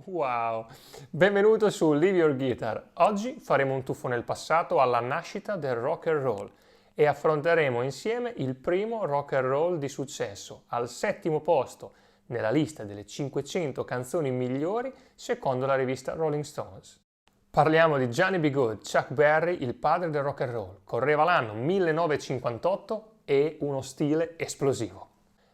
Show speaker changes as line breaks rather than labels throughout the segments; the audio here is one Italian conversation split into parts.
Wow! Benvenuto su Live Your Guitar. Oggi faremo un tuffo nel passato alla nascita del rock and roll e affronteremo insieme il primo rock and roll di successo, al 7° posto nella lista delle 500 canzoni migliori secondo la rivista Rolling Stones. Parliamo di Johnny B. Good, Chuck Berry, il padre del rock and roll. Correva l'anno 1958 e uno stile esplosivo.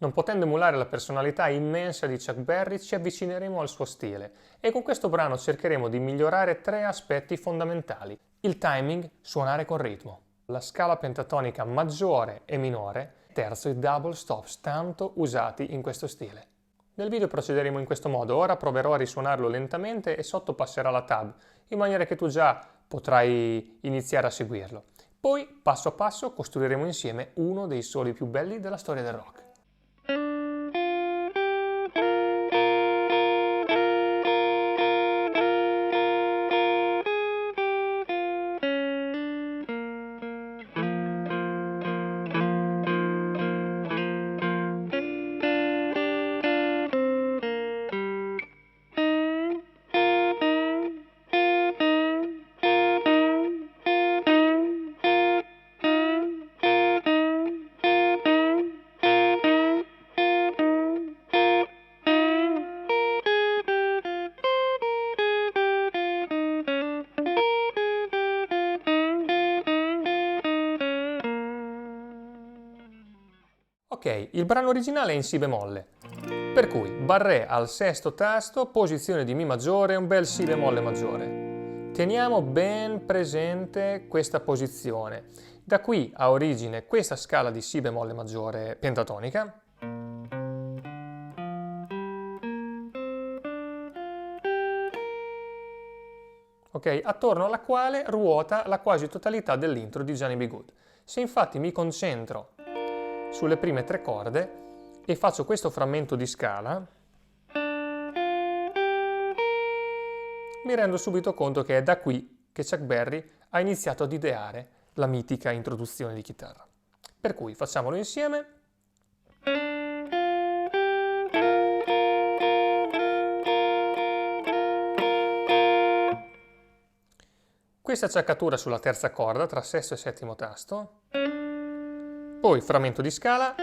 Non potendo emulare la personalità immensa di Chuck Berry, ci avvicineremo al suo stile e con questo brano cercheremo di migliorare 3 aspetti fondamentali. Il timing, suonare con ritmo, la scala pentatonica maggiore e minore, terzo i double stops tanto usati in questo stile. Nel video procederemo in questo modo, ora proverò a risuonarlo lentamente e sotto passerà la tab, in maniera che tu già potrai iniziare a seguirlo. Poi, passo a passo, costruiremo insieme uno dei soli più belli della storia del rock. Ok, il brano originale è in Si bemolle, per cui barré al 6° tasto, posizione di Mi maggiore, un bel Si bemolle maggiore. Teniamo ben presente questa posizione. Da qui ha origine questa scala di Si bemolle maggiore pentatonica. Ok, attorno alla quale ruota la quasi totalità dell'intro di Johnny B. Good. Se infatti mi concentro sulle prime 3 corde e faccio questo frammento di scala, mi rendo subito conto che è da qui che Chuck Berry ha iniziato ad ideare la mitica introduzione di chitarra. Per cui facciamolo insieme. Questa acciaccatura sulla terza corda tra 6° e 7° tasto. Poi frammento di scala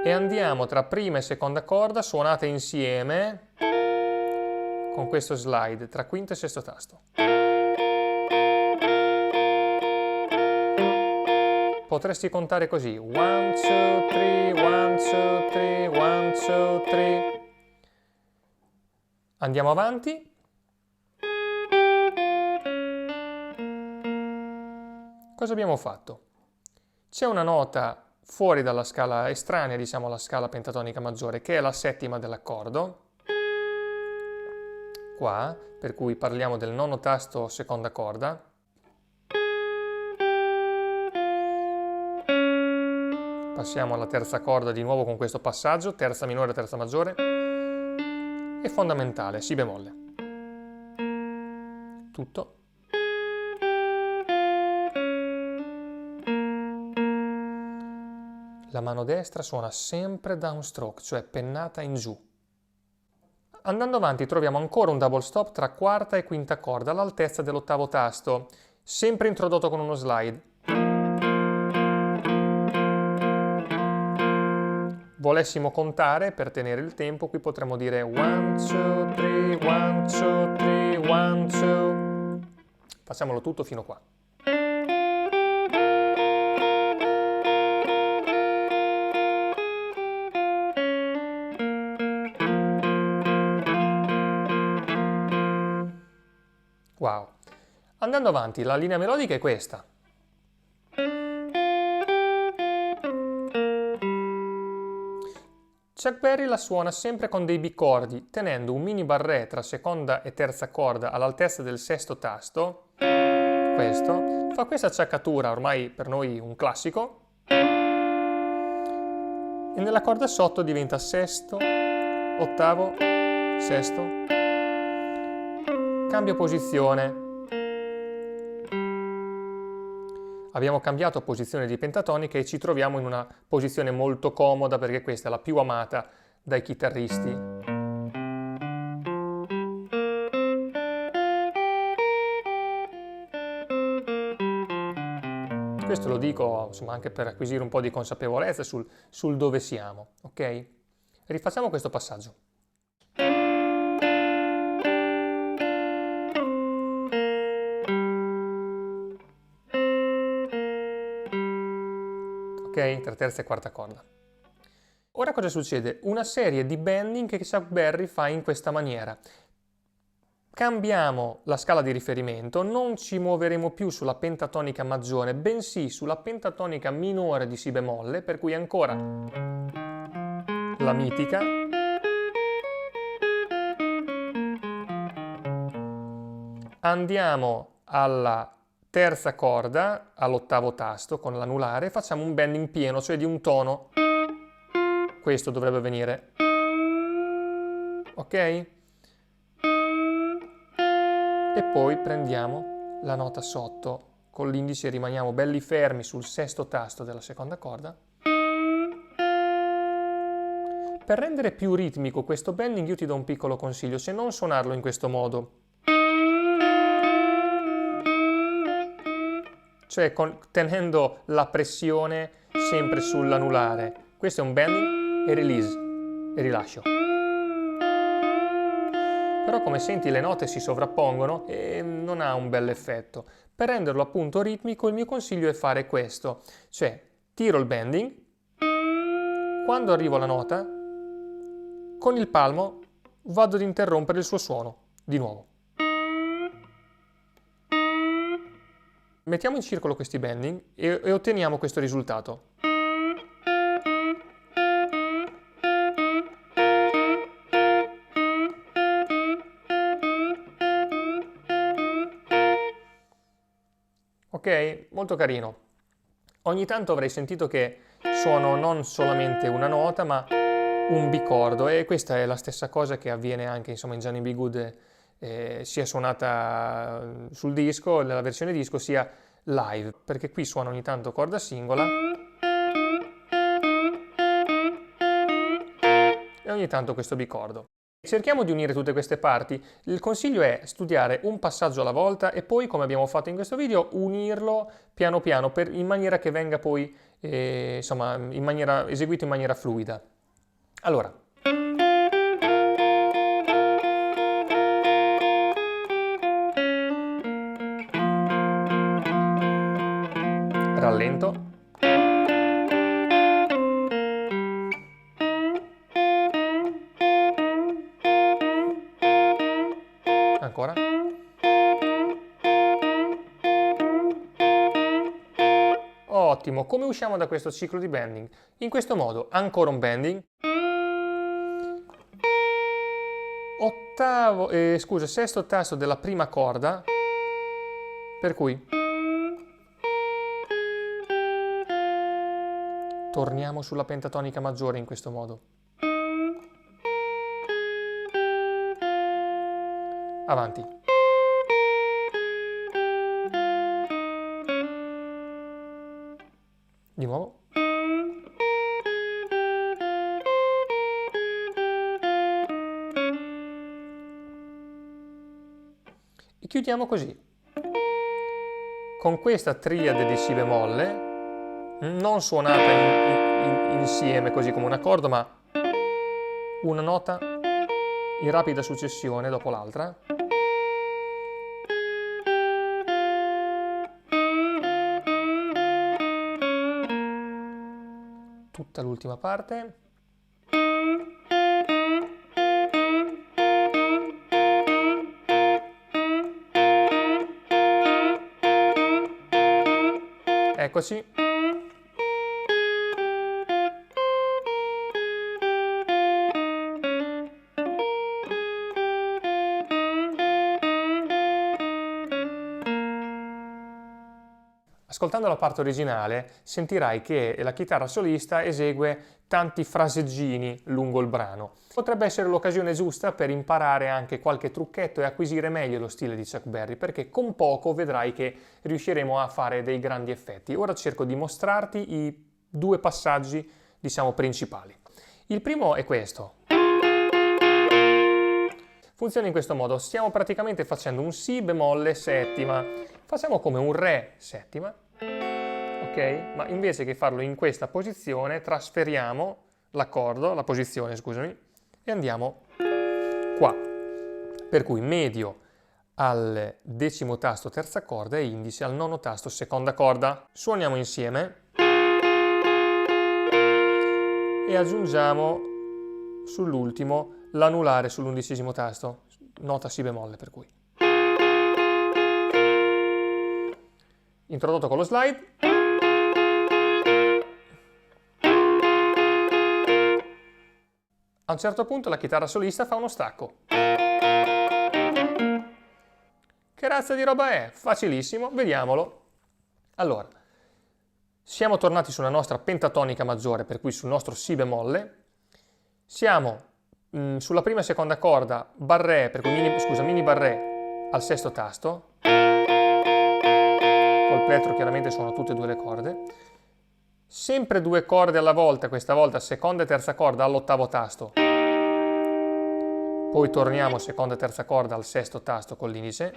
e andiamo tra prima e seconda corda suonate insieme con questo slide tra quinto e 6° tasto. Potresti contare così: 1, 2, 3, 1, 2, 3, 1, 2, 3. Andiamo avanti. Cosa abbiamo fatto? C'è una nota fuori dalla scala estranea, diciamo alla scala pentatonica maggiore, che è la 7ª dell'accordo, qua, per cui parliamo del 9° tasto seconda corda. Passiamo alla terza corda di nuovo con questo passaggio, terza minore, terza maggiore, e fondamentale, Si bemolle. Tutto. La mano destra suona sempre downstroke, cioè pennata in giù. Andando avanti troviamo ancora un double stop tra quarta e quinta corda all'altezza dell'8° tasto, sempre introdotto con uno slide. Volessimo contare, per tenere il tempo, qui potremmo dire 1, 2, 3, 1, 2, 3, 1, 2. Facciamolo tutto fino qua. Wow. Andando avanti, la linea melodica è questa. Chuck Berry la suona sempre con dei bicordi, tenendo un mini barré tra seconda e terza corda all'altezza del 6° tasto, questo, fa questa acciaccatura, ormai per noi un classico, e nella corda sotto diventa sesto, ottavo, sesto, cambio posizione. Abbiamo cambiato posizione di pentatonica e ci troviamo in una posizione molto comoda perché questa è la più amata dai chitarristi. Questo lo dico insomma, anche per acquisire un po' di consapevolezza sul dove siamo, ok? Rifacciamo questo passaggio. Ok? Tra terza e quarta corda. Ora cosa succede? Una serie di bending che Chuck Berry fa in questa maniera. Cambiamo la scala di riferimento, non ci muoveremo più sulla pentatonica maggiore, bensì sulla pentatonica minore di Si bemolle, per cui ancora la mitica, andiamo alla terza corda, all'ottavo tasto con l'anulare, facciamo un bending pieno, cioè di un tono. Questo dovrebbe venire. Ok? E poi prendiamo la nota sotto, con l'indice rimaniamo belli fermi sul sesto tasto della seconda corda. Per rendere più ritmico questo bending io ti do un piccolo consiglio, se non suonarlo in questo modo, cioè tenendo la pressione sempre sull'anulare. Questo è un bending e release, e rilascio. Però come senti le note si sovrappongono e non ha un bel effetto. Per renderlo appunto ritmico il mio consiglio è fare questo, cioè tiro il bending, quando arrivo alla nota, con il palmo vado ad interrompere il suo suono, di nuovo. Mettiamo in circolo questi bending e otteniamo questo risultato. Ok? Molto carino. Ogni tanto avrei sentito che suono non solamente una nota, ma un bicordo, e questa è la stessa cosa che avviene anche insomma, in Johnny B. Good, sia suonata sul disco, nella versione disco, sia live, perché qui suona ogni tanto corda singola e ogni tanto questo bicordo. Cerchiamo di unire tutte queste parti. Il consiglio è studiare un passaggio alla volta e poi, come abbiamo fatto in questo video, unirlo piano piano in maniera che venga poi insomma, eseguito in maniera fluida. Allora, rallento. Ancora. Ottimo, come usciamo da questo ciclo di bending? In questo modo, ancora un bending. Sesto tasto della prima corda, per cui torniamo sulla pentatonica maggiore in questo modo. Avanti. Di nuovo. E chiudiamo così. Con questa triade di Si bemolle, non suonata insieme così come un accordo, ma una nota in rapida successione dopo l'altra. Tutta l'ultima parte. Eccoci. Ascoltando la parte originale sentirai che la chitarra solista esegue tanti fraseggini lungo il brano. Potrebbe essere l'occasione giusta per imparare anche qualche trucchetto e acquisire meglio lo stile di Chuck Berry, perché con poco vedrai che riusciremo a fare dei grandi effetti. Ora cerco di mostrarti i due passaggi, diciamo, principali. Il primo è questo. Funziona in questo modo, stiamo praticamente facendo un Si bemolle settima, facciamo come un Re settima, ok? Ma invece che farlo in questa posizione trasferiamo l'accordo, la posizione scusami, e andiamo qua, per cui medio al decimo tasto terza corda e indice al nono tasto seconda corda. Suoniamo insieme e aggiungiamo sull'ultimo l'anulare sull'11° tasto, nota Si bemolle per cui. Introdotto con lo slide. A un certo punto la chitarra solista fa uno stacco. Che razza di roba è? Facilissimo, vediamolo. Allora, siamo tornati sulla nostra pentatonica maggiore, per cui sul nostro Si bemolle. Siamo sulla prima e seconda corda, barré, per cui mini barré al sesto tasto, col plettro chiaramente sono tutte e due le corde, sempre due corde alla volta, questa volta seconda e terza corda all'ottavo tasto, poi torniamo seconda e terza corda al sesto tasto con l'indice,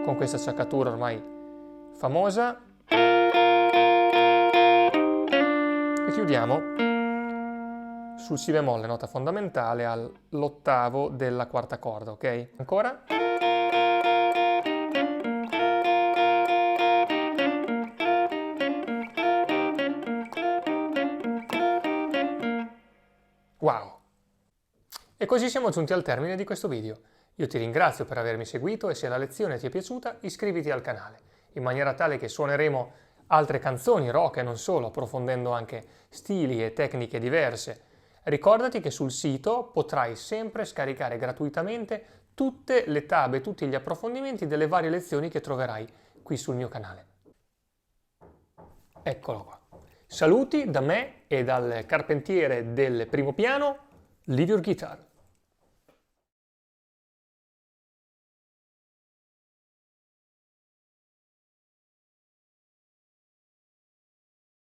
con questa acciaccatura ormai famosa, e chiudiamo sul Si bemolle, nota fondamentale, all'ottavo della quarta corda, ok? Ancora? Wow! E così siamo giunti al termine di questo video. Io ti ringrazio per avermi seguito e se la lezione ti è piaciuta iscriviti al canale, in maniera tale che suoneremo altre canzoni rock e non solo, approfondendo anche stili e tecniche diverse. Ricordati che sul sito potrai sempre scaricare gratuitamente tutte le tab e tutti gli approfondimenti delle varie lezioni che troverai qui sul mio canale. Eccolo qua. Saluti da me e dal carpentiere del primo piano, Leave Your Guitar.